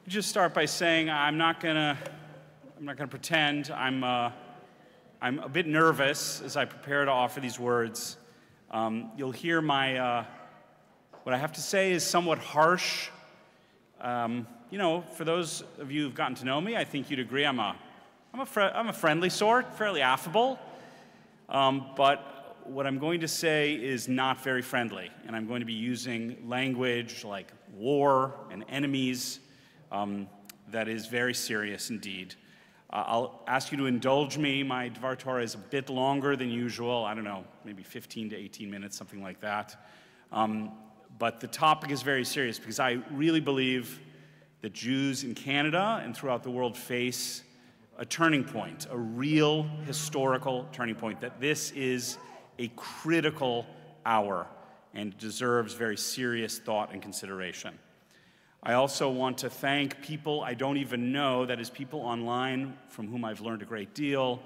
Just start by saying I'm not gonna pretend. I'm a bit nervous as I prepare to offer these words. You'll hear my what I have to say is somewhat harsh. For those of you who've gotten to know me, I think you'd agree I'm a friendly sort, fairly affable. But what I'm going to say is not very friendly, and I'm going to be using language like war and enemies. That is very serious indeed. I'll ask you to indulge me. My Dvar Torah is a bit longer than usual. I don't know, maybe 15 to 18 minutes, something like that. But the topic is very serious because I really believe that Jews in Canada and throughout the world face a turning point, a real historical turning point, that this is a critical hour and deserves very serious thought and consideration. I also want to thank people I don't even know, that is people online from whom I've learned a great deal,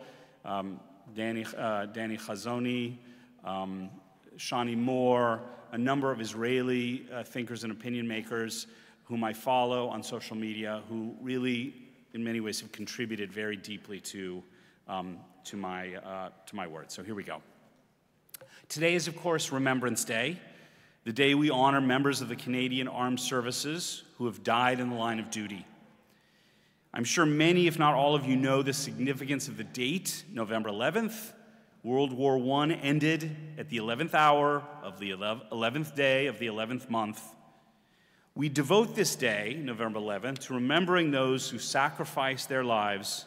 Danny Chazoni, Shani Moore, a number of Israeli thinkers and opinion makers whom I follow on social media, who really, in many ways, have contributed very deeply to my words. So here we go. Today is, of course, Remembrance Day, the day we honor members of the Canadian Armed Services who have died in the line of duty. I'm sure many, if not all of you, know the significance of the date, November 11th. World War I ended at the 11th hour of the 11th day of the 11th month. We devote this day, November 11th, to remembering those who sacrificed their lives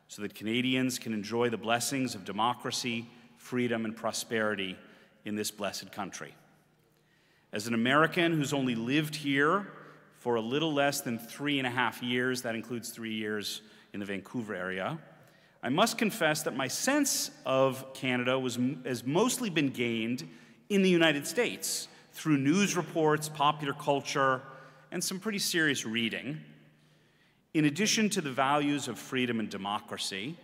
so that Canadians can enjoy the blessings of democracy, freedom, and prosperity in this blessed country. As an American who's only lived here for a little less than 3.5 years, that includes 3 years in the Vancouver area, I must confess that my sense of Canada has mostly been gained in the United States through news reports, popular culture, and some pretty serious reading. In addition to the values of freedom and democracy,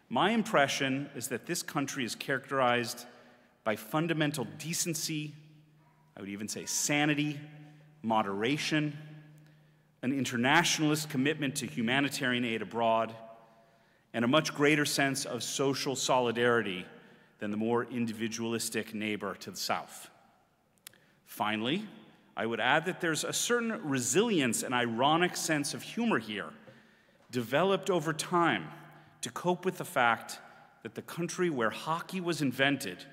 my impression is that this country is characterized by fundamental decency, I would even say sanity, moderation, an internationalist commitment to humanitarian aid abroad, and a much greater sense of social solidarity than the more individualistic neighbor to the south. Finally, I would add that there's a certain resilience and ironic sense of humor here, developed over time to cope with the fact that the country where hockey was invented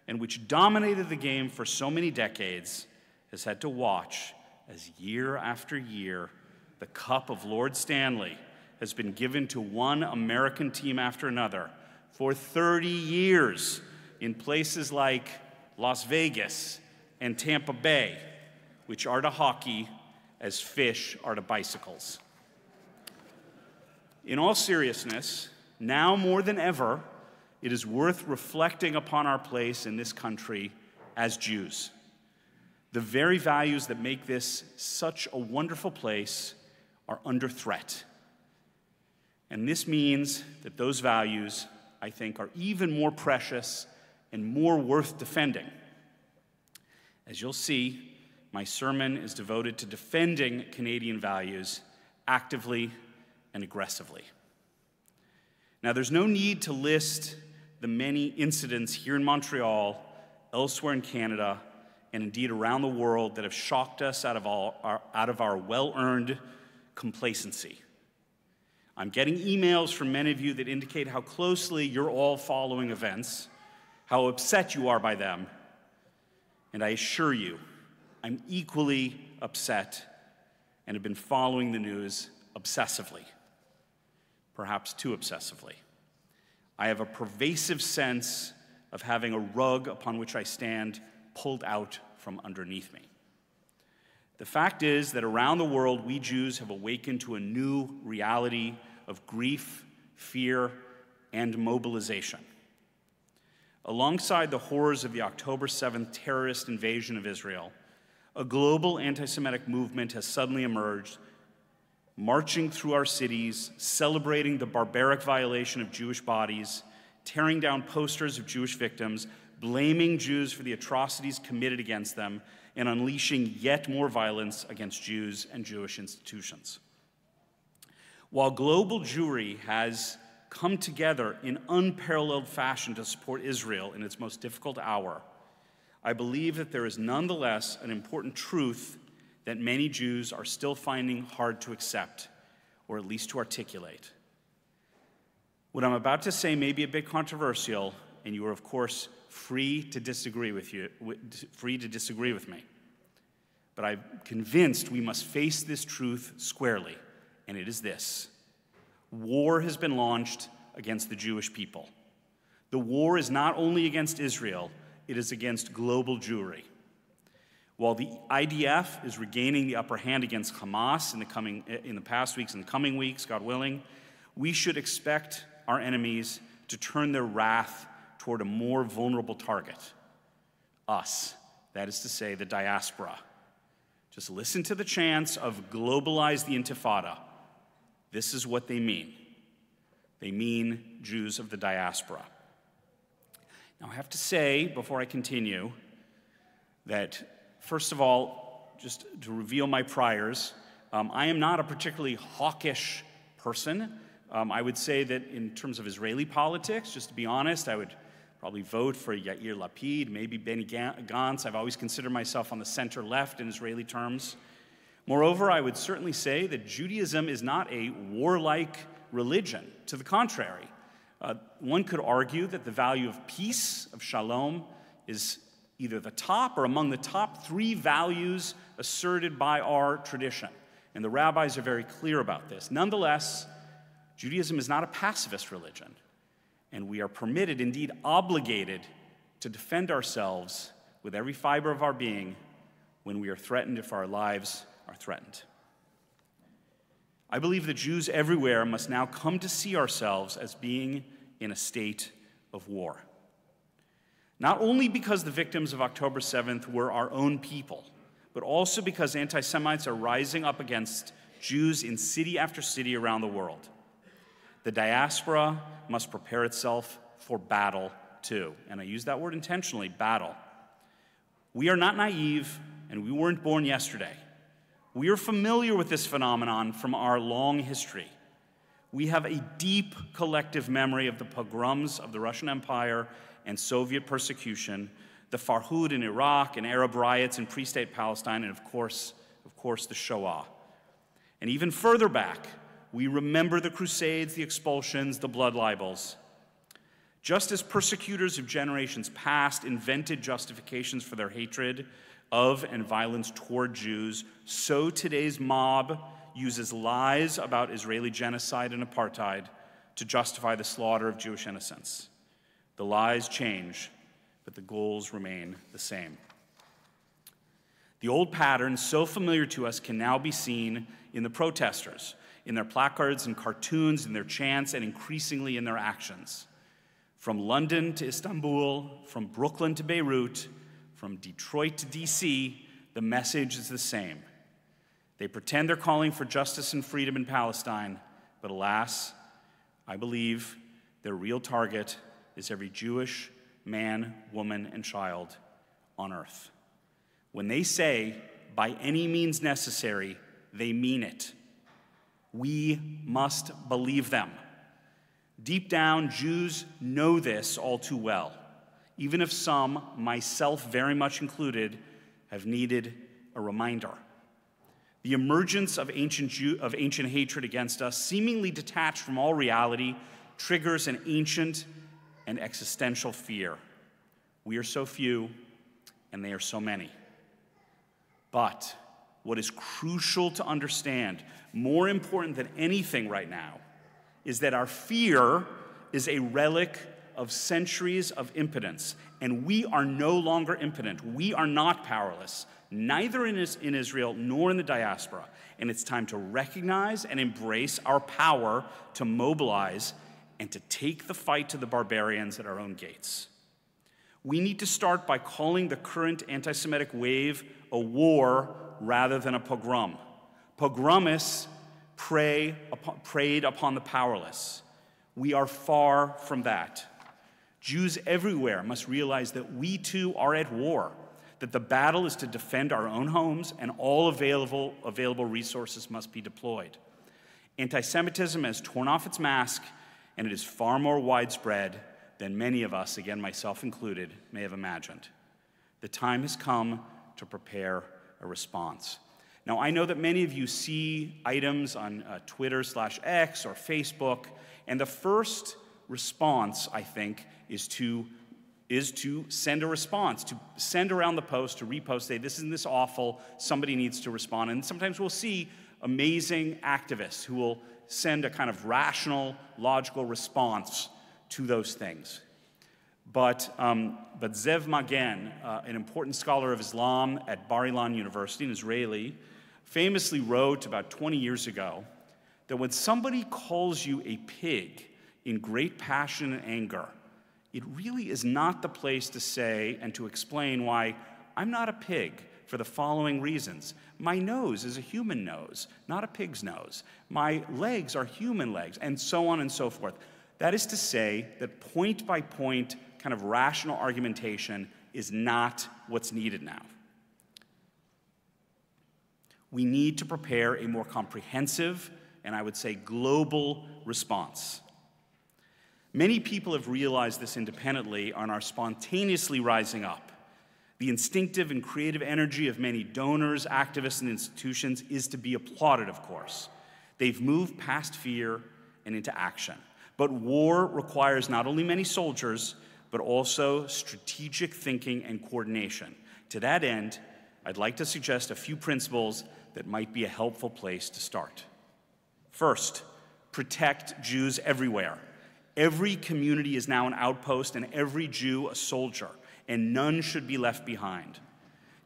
and which dominated the game for so many decades has had to watch as year after year the cup of Lord Stanley has been given to one American team after another for 30 years in places like Las Vegas and Tampa Bay, which are to hockey as fish are to bicycles. In all seriousness, now more than ever, it is worth reflecting upon our place in this country as Jews. The very values that make this such a wonderful place are under threat. And this means that those values, I think, are even more precious and more worth defending. As you'll see, my sermon is devoted to defending Canadian values actively and aggressively. Now, there's no need to list the many incidents here in Montreal, elsewhere in Canada, and indeed around the world that have shocked us out of our well-earned complacency. I'm getting emails from many of you that indicate how closely you're all following events, how upset you are by them, and I assure you, I'm equally upset and have been following the news obsessively, perhaps too obsessively. I have a pervasive sense of having a rug upon which I stand pulled out from underneath me. The fact is that around the world, we Jews have awakened to a new reality of grief, fear, and mobilization. Alongside the horrors of the October 7th terrorist invasion of Israel, a global anti-Semitic movement has suddenly emerged, marching through our cities, celebrating the barbaric violation of Jewish bodies, tearing down posters of Jewish victims, blaming Jews for the atrocities committed against them, and unleashing yet more violence against Jews and Jewish institutions. While global Jewry has come together in unparalleled fashion to support Israel in its most difficult hour, I believe that there is nonetheless an important truth that many Jews are still finding hard to accept, or at least to articulate. What I'm about to say may be a bit controversial, and you are, of course, free to disagree with me. But I'm convinced we must face this truth squarely, and it is this: war has been launched against the Jewish people. The war is not only against Israel, it is against global Jewry. While the IDF is regaining the upper hand against Hamas in the past weeks and the coming weeks, God willing, we should expect our enemies to turn their wrath toward a more vulnerable target: us, that is to say, the diaspora. Just listen to the chants of globalize the Intifada. This is what they mean. They mean Jews of the diaspora. Now, I have to say, before I continue, that first of all, just to reveal my priors, I am not a particularly hawkish person. I would say that in terms of Israeli politics, just to be honest, I would probably vote for Yair Lapid, maybe Benny Gantz. I've always considered myself on the center-left in Israeli terms. Moreover, I would certainly say that Judaism is not a warlike religion. To the contrary, one could argue that the value of peace, of shalom, is either the top or among the top 3 values asserted by our tradition. And the rabbis are very clear about this. Nonetheless, Judaism is not a pacifist religion, and we are permitted, indeed obligated, to defend ourselves with every fiber of our being when we are threatened, if our lives are threatened. I believe that Jews everywhere must now come to see ourselves as being in a state of war. Not only because the victims of October 7th were our own people, but also because anti-Semites are rising up against Jews in city after city around the world. The diaspora must prepare itself for battle too. And I use that word intentionally, battle. We are not naive, and we weren't born yesterday. We are familiar with this phenomenon from our long history. We have a deep collective memory of the pogroms of the Russian Empire and Soviet persecution, the Farhud in Iraq and Arab riots in pre-state Palestine, and of course, the Shoah. And even further back, we remember the Crusades, the expulsions, the blood libels. Just as persecutors of generations past invented justifications for their hatred of and violence toward Jews, so today's mob uses lies about Israeli genocide and apartheid to justify the slaughter of Jewish innocents. The lies change, but the goals remain the same. The old patterns, so familiar to us, can now be seen in the protesters, in their placards and cartoons, in their chants, and increasingly in their actions. From London to Istanbul, from Brooklyn to Beirut, from Detroit to DC, the message is the same. They pretend they're calling for justice and freedom in Palestine, but alas, I believe their real target is every Jewish man, woman, and child on earth. When they say, by any means necessary, they mean it. We must believe them. Deep down, Jews know this all too well, even if some, myself very much included, have needed a reminder. The emergence of ancient hatred against us, seemingly detached from all reality, triggers an ancient and existential fear. We are so few, and they are so many. But what is crucial to understand, more important than anything right now, is that our fear is a relic of centuries of impotence, and we are no longer impotent. We are not powerless, neither in Israel nor in the diaspora, and it's time to recognize and embrace our power to mobilize and to take the fight to the barbarians at our own gates. We need to start by calling the current anti-Semitic wave a war rather than a pogrom. Pogromists preyed upon the powerless. We are far from that. Jews everywhere must realize that we too are at war, that the battle is to defend our own homes, and all available resources must be deployed. Anti-Semitism has torn off its mask, and it is far more widespread than many of us, again myself included, may have imagined. The time has come to prepare a response. Now, I know that many of you see items on Twitter/X or Facebook, and the first response, I think, is to send a response, to send around the post, to repost, say, isn't this awful, somebody needs to respond. And sometimes we'll see amazing activists who will send a kind of rational, logical response to those things. But Zev Magen, an important scholar of Islam at Bar-Ilan University, an Israeli, famously wrote about 20 years ago that when somebody calls you a pig in great passion and anger, it really is not the place to say and to explain why I'm not a pig for the following reasons. My nose is a human nose, not a pig's nose. My legs are human legs, and so on and so forth. That is to say that point-by-point kind of rational argumentation is not what's needed now. We need to prepare a more comprehensive, and I would say global, response. Many people have realized this independently and are spontaneously rising up. The instinctive and creative energy of many donors, activists, and institutions is to be applauded, of course. They've moved past fear and into action. But war requires not only many soldiers, but also strategic thinking and coordination. To that end, I'd like to suggest a few principles that might be a helpful place to start. First, protect Jews everywhere. Every community is now an outpost and every Jew a soldier, and none should be left behind.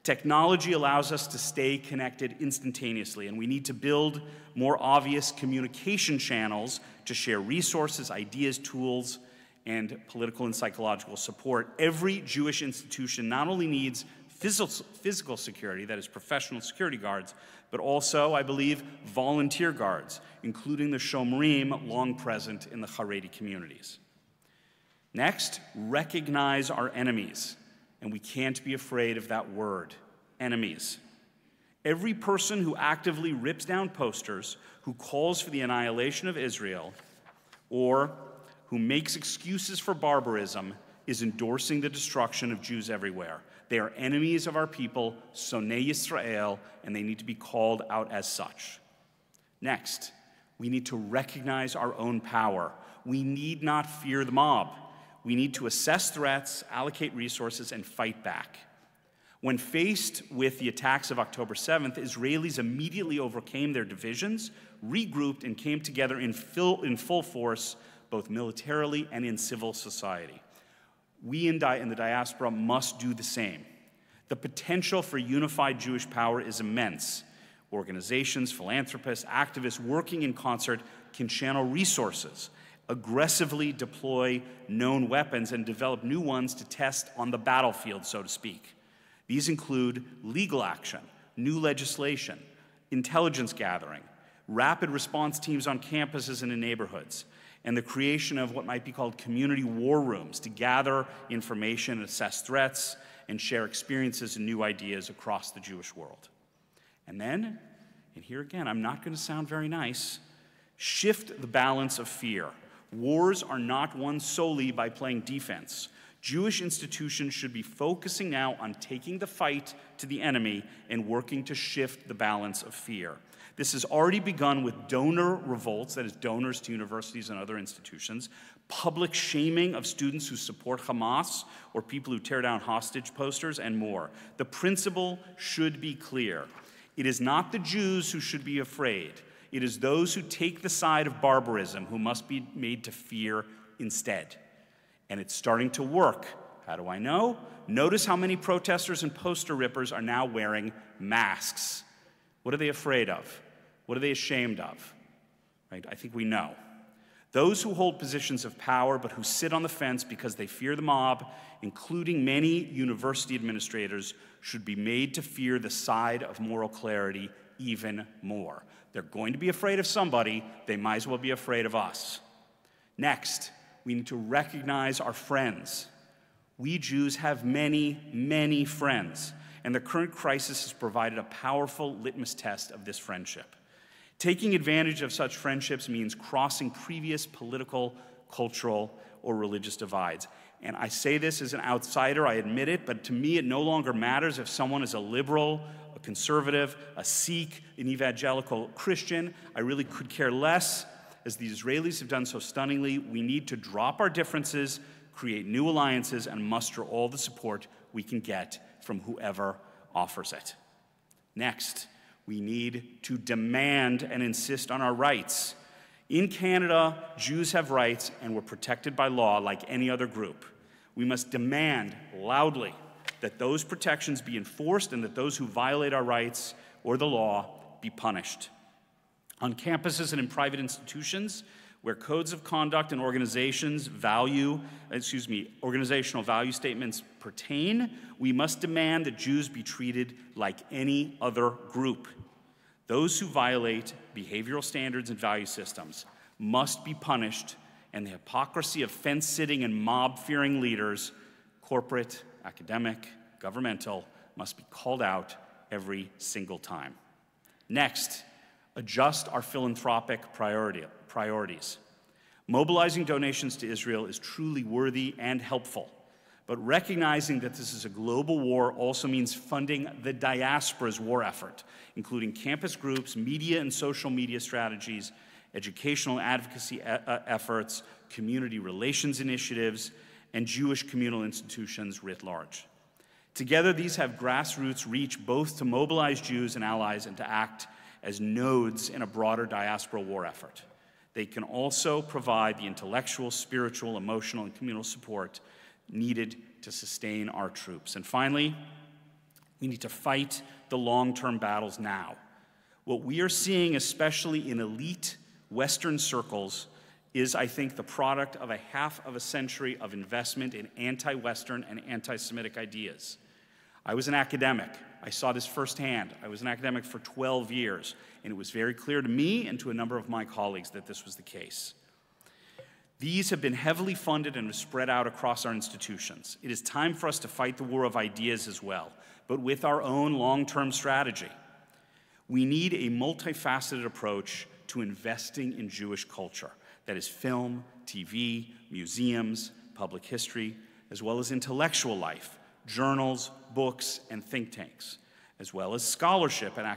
Technology allows us to stay connected instantaneously, and we need to build more obvious communication channels to share resources, ideas, tools, and political and psychological support. Every Jewish institution not only needs physical security, that is professional security guards, but also, I believe, volunteer guards, including the Shomrim long present in the Haredi communities. Next, recognize our enemies, and we can't be afraid of that word, enemies. Every person who actively rips down posters, who calls for the annihilation of Israel, or who makes excuses for barbarism, is endorsing the destruction of Jews everywhere. They are enemies of our people, Sonei Yisrael, and they need to be called out as such. Next, we need to recognize our own power. We need not fear the mob. We need to assess threats, allocate resources, and fight back. When faced with the attacks of October 7th, Israelis immediately overcame their divisions, regrouped, and came together in full force, both militarily and in civil society. We in the diaspora must do the same. The potential for unified Jewish power is immense. Organizations, philanthropists, activists working in concert can channel resources, aggressively deploy known weapons, and develop new ones to test on the battlefield, so to speak. These include legal action, new legislation, intelligence gathering, rapid response teams on campuses and in neighborhoods, and the creation of what might be called community war rooms to gather information, assess threats, and share experiences and new ideas across the Jewish world. And then, and here again, I'm not going to sound very nice, shift the balance of fear. Wars are not won solely by playing defense. Jewish institutions should be focusing now on taking the fight to the enemy and working to shift the balance of fear. This has already begun with donor revolts, that is, donors to universities and other institutions, public shaming of students who support Hamas or people who tear down hostage posters, and more. The principle should be clear. It is not the Jews who should be afraid. It is those who take the side of barbarism who must be made to fear instead. And it's starting to work. How do I know? Notice how many protesters and poster rippers are now wearing masks. What are they afraid of? What are they ashamed of? Right? I think we know. Those who hold positions of power but who sit on the fence because they fear the mob, including many university administrators, should be made to fear the side of moral clarity even more. They're going to be afraid of somebody. They might as well be afraid of us. Next, we need to recognize our friends. We Jews have many, many friends, and the current crisis has provided a powerful litmus test of this friendship. Taking advantage of such friendships means crossing previous political, cultural, or religious divides. And I say this as an outsider, I admit it, but to me it no longer matters if someone is a liberal, a conservative, a Sikh, an evangelical Christian. I really could care less. As the Israelis have done so stunningly, we need to drop our differences, create new alliances, and muster all the support we can get from whoever offers it. Next, we need to demand and insist on our rights. In Canada, Jews have rights and we're protected by law like any other group. We must demand loudly that those protections be enforced and that those who violate our rights or the law be punished. On campuses and in private institutions, where codes of conduct and organizational value statements pertain, we must demand that Jews be treated like any other group. Those who violate behavioral standards and value systems must be punished, and the hypocrisy of fence-sitting and mob-fearing leaders, corporate, academic, governmental, must be called out every single time. Next, adjust our philanthropic priorities. Mobilizing donations to Israel is truly worthy and helpful, but recognizing that this is a global war also means funding the diaspora's war effort, including campus groups, media and social media strategies, educational advocacy efforts, community relations initiatives, and Jewish communal institutions writ large. Together, these have grassroots reach both to mobilize Jews and allies and to act as nodes in a broader diaspora war effort. They can also provide the intellectual, spiritual, emotional, and communal support needed to sustain our troops. And finally, we need to fight the long-term battles now. What we are seeing, especially in elite Western circles, is, I think, the product of a half of a century of investment in anti-Western and anti-Semitic ideas. I was an academic. I saw this firsthand. I was an academic for 12 years, and it was very clear to me and to a number of my colleagues that this was the case. These have been heavily funded and spread out across our institutions. It is time for us to fight the war of ideas as well, but with our own long-term strategy. We need a multifaceted approach to investing in Jewish culture. That is film, TV, museums, public history, as well as intellectual life, journals, books, and think tanks, as well as scholarship and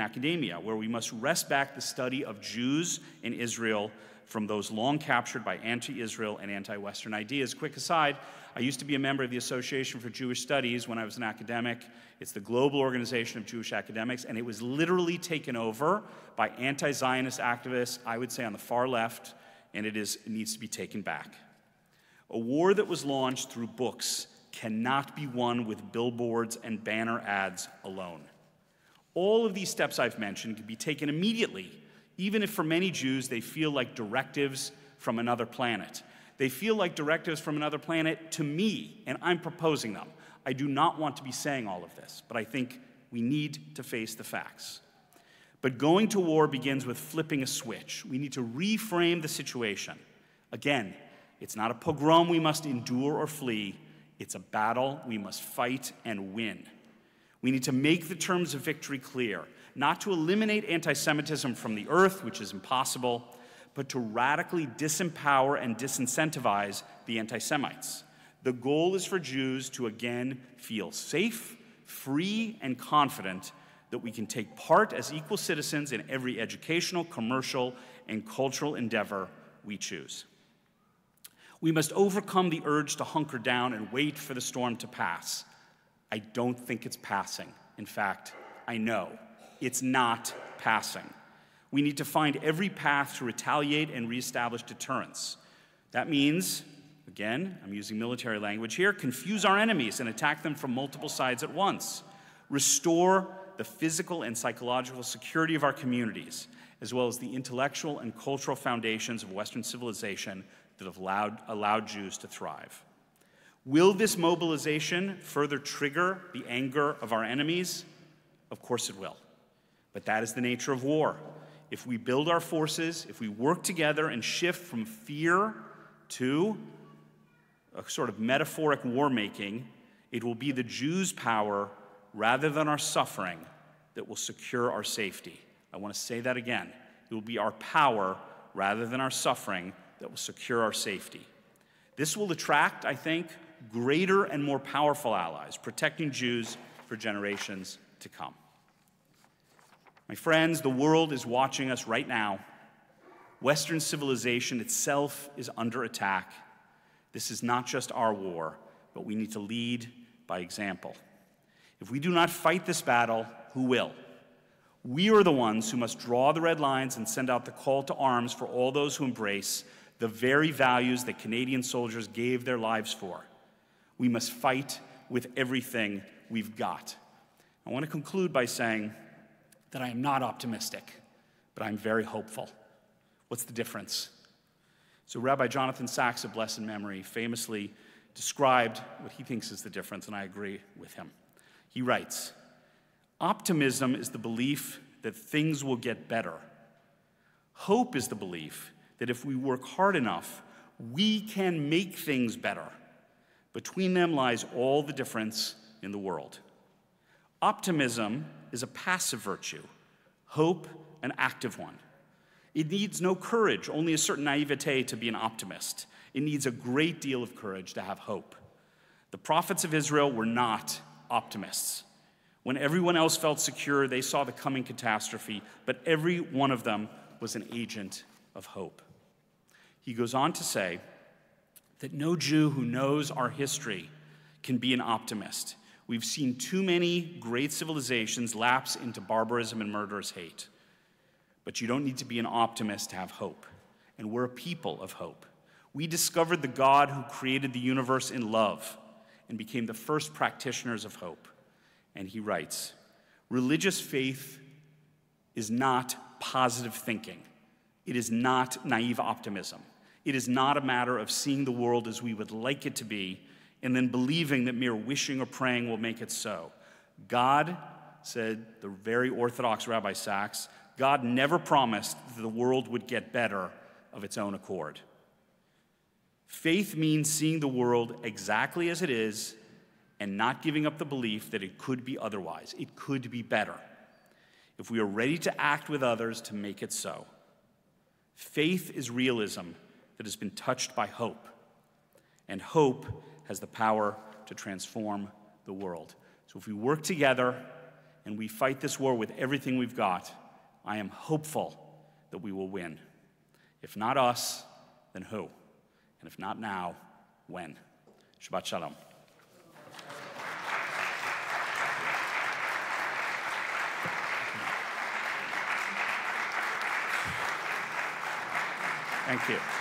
academia, where we must wrest back the study of Jews in Israel from those long captured by anti-Israel and anti-Western ideas. Quick aside, I used to be a member of the Association for Jewish Studies when I was an academic. It's the global organization of Jewish academics, and it was literally taken over by anti-Zionist activists, I would say on the far left, and it needs to be taken back. A war that was launched through books cannot be won with billboards and banner ads alone. All of these steps I've mentioned can be taken immediately, even if for many Jews they feel like directives from another planet. They feel like directives from another planet to me, and I'm proposing them. I do not want to be saying all of this, but I think we need to face the facts. But going to war begins with flipping a switch. We need to reframe the situation. Again, it's not a pogrom we must endure or flee. It's a battle we must fight and win. We need to make the terms of victory clear, not to eliminate anti-Semitism from the earth, which is impossible, but to radically disempower and disincentivize the anti-Semites. The goal is for Jews to again feel safe, free, and confident that we can take part as equal citizens in every educational, commercial, and cultural endeavor we choose. We must overcome the urge to hunker down and wait for the storm to pass. I don't think it's passing. In fact, I know it's not passing. We need to find every path to retaliate and reestablish deterrence. That means, again, I'm using military language here, confuse our enemies and attack them from multiple sides at once. Restore the physical and psychological security of our communities, as well as the intellectual and cultural foundations of Western civilization that have allowed Jews to thrive. Will this mobilization further trigger the anger of our enemies? Of course it will. But that is the nature of war. If we build our forces, if we work together and shift from fear to a sort of metaphoric war-making, it will be the Jews' power rather than our suffering that will secure our safety. I want to say that again. It will be our power rather than our suffering that will secure our safety. This will attract, I think, greater and more powerful allies, protecting Jews for generations to come. My friends, the world is watching us right now. Western civilization itself is under attack. This is not just our war, but we need to lead by example. If we do not fight this battle, who will? We are the ones who must draw the red lines and send out the call to arms for all those who embrace the very values that Canadian soldiers gave their lives for. We must fight with everything we've got. I want to conclude by saying that I am not optimistic, but I'm very hopeful. What's the difference? So Rabbi Jonathan Sacks of blessed memory famously described what he thinks is the difference, and I agree with him. He writes, "Optimism is the belief that things will get better. Hope is the belief that if we work hard enough, we can make things better. Between them lies all the difference in the world." Optimism is a passive virtue, hope an active one. It needs no courage, only a certain naivete to be an optimist. It needs a great deal of courage to have hope. The prophets of Israel were not optimists. When everyone else felt secure, they saw the coming catastrophe, but every one of them was an agent of hope. He goes on to say that no Jew who knows our history can be an optimist. We've seen too many great civilizations lapse into barbarism and murderous hate. But you don't need to be an optimist to have hope. And we're a people of hope. We discovered the God who created the universe in love and became the first practitioners of hope. And he writes, religious faith is not positive thinking. It is not naive optimism. It is not a matter of seeing the world as we would like it to be and then believing that mere wishing or praying will make it so. God, said the very orthodox Rabbi Sacks, God never promised that the world would get better of its own accord. Faith means seeing the world exactly as it is and not giving up the belief that it could be otherwise. It could be better if we are ready to act with others to make it so. Faith is realism that has been touched by hope, and hope has the power to transform the world. So if we work together and we fight this war with everything we've got, I am hopeful that we will win. If not us, then who? And if not now, when? Shabbat Shalom. Thank you.